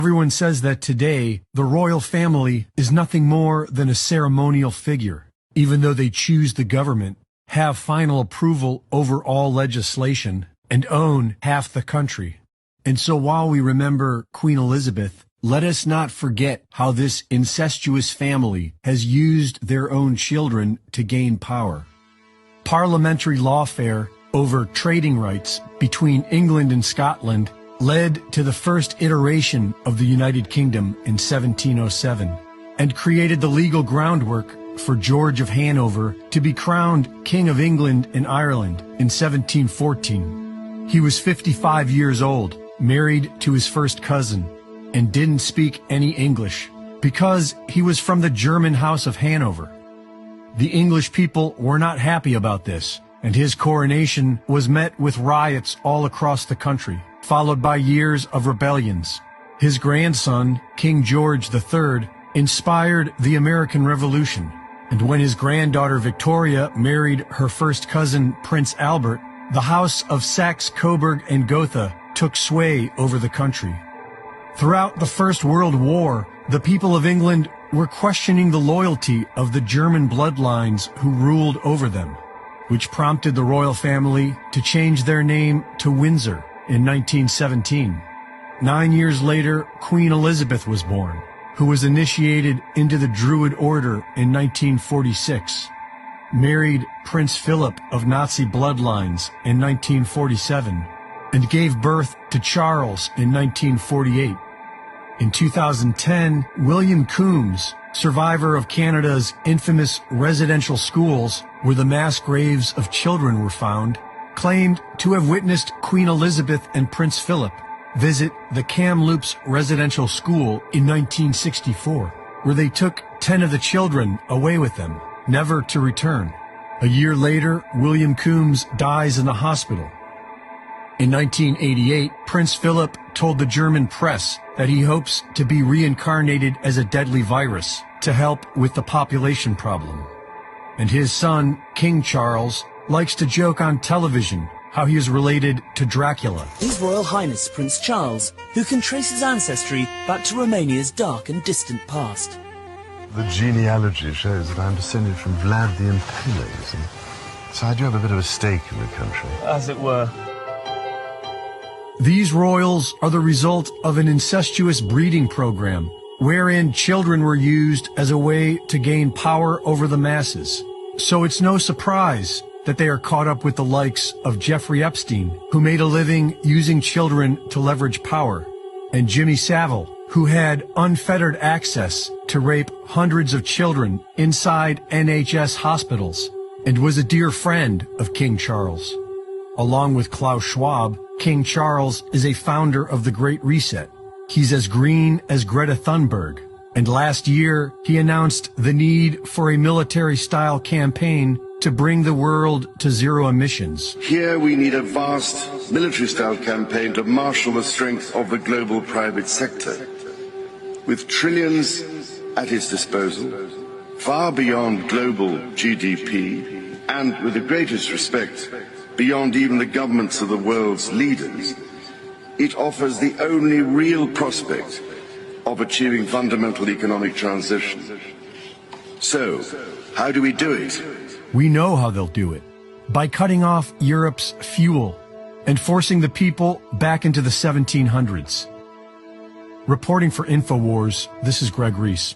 Everyone says that today, the royal family is nothing more than a ceremonial figure, even though they choose the government, have final approval over all legislation, and own half the country. And so while we remember Queen Elizabeth, let us not forget how this incestuous family has used their own children to gain power. Parliamentary lawfare over trading rights between England and Scotland led to the first iteration of the United Kingdom in 1707 and created the legal groundwork for George of Hanover to be crowned King of England and Ireland in 1714. He was 55 years old, married to his first cousin, and didn't speak any English because he was from the German House of Hanover. The English people were not happy about this, and his coronation was met with riots all across the country, followed by years of rebellions. His grandson, King George III, inspired the American Revolution, and when his granddaughter Victoria married her first cousin, Prince Albert, the House of Saxe-Coburg and Gotha took sway over the country. Throughout the First World War, the people of England were questioning the loyalty of the German bloodlines who ruled over them, which prompted the royal family to change their name to Windsor in 1917. 9 years later, Queen Elizabeth was born, who was initiated into the Druid Order in 1946, married Prince Philip of Nazi bloodlines in 1947, and gave birth to Charles in 1948. In 2010, William Coombs, survivor of Canada's infamous residential schools where the mass graves of children were found, claimed to have witnessed Queen Elizabeth and Prince Philip visit the Kamloops Residential School in 1964, where they took 10 of the children away with them, never to return. A year later, William Coombs dies in the hospital. In 1988, Prince Philip told the German press that he hopes to be reincarnated as a deadly virus to help with the population problem. And his son, King Charles, likes to joke on television how he is related to Dracula. His Royal Highness Prince Charles, who can trace his ancestry back to Romania's dark and distant past. The genealogy shows that I'm descended from Vlad the Impaler, so I do have a bit of a stake in the country. As it were. These royals are the result of an incestuous breeding program wherein children were used as a way to gain power over the masses. So it's no surprise that they are caught up with the likes of Jeffrey Epstein, who made a living using children to leverage power, and Jimmy Savile, who had unfettered access to rape hundreds of children inside NHS hospitals, and was a dear friend of King Charles. Along with Klaus Schwab, King Charles is a founder of the Great Reset. He's as green as Greta Thunberg. And last year, he announced the need for a military-style campaign to bring the world to zero emissions. Here we need a vast military-style campaign to marshal the strength of the global private sector. With trillions at its disposal, far beyond global GDP, and with the greatest respect, beyond even the governments of the world's leaders, it offers the only real prospect of achieving fundamental economic transition. So, how do we do it? We know how they'll do it. By cutting off Europe's fuel and forcing the people back into the 1700s. Reporting for InfoWars, this is Greg Reese.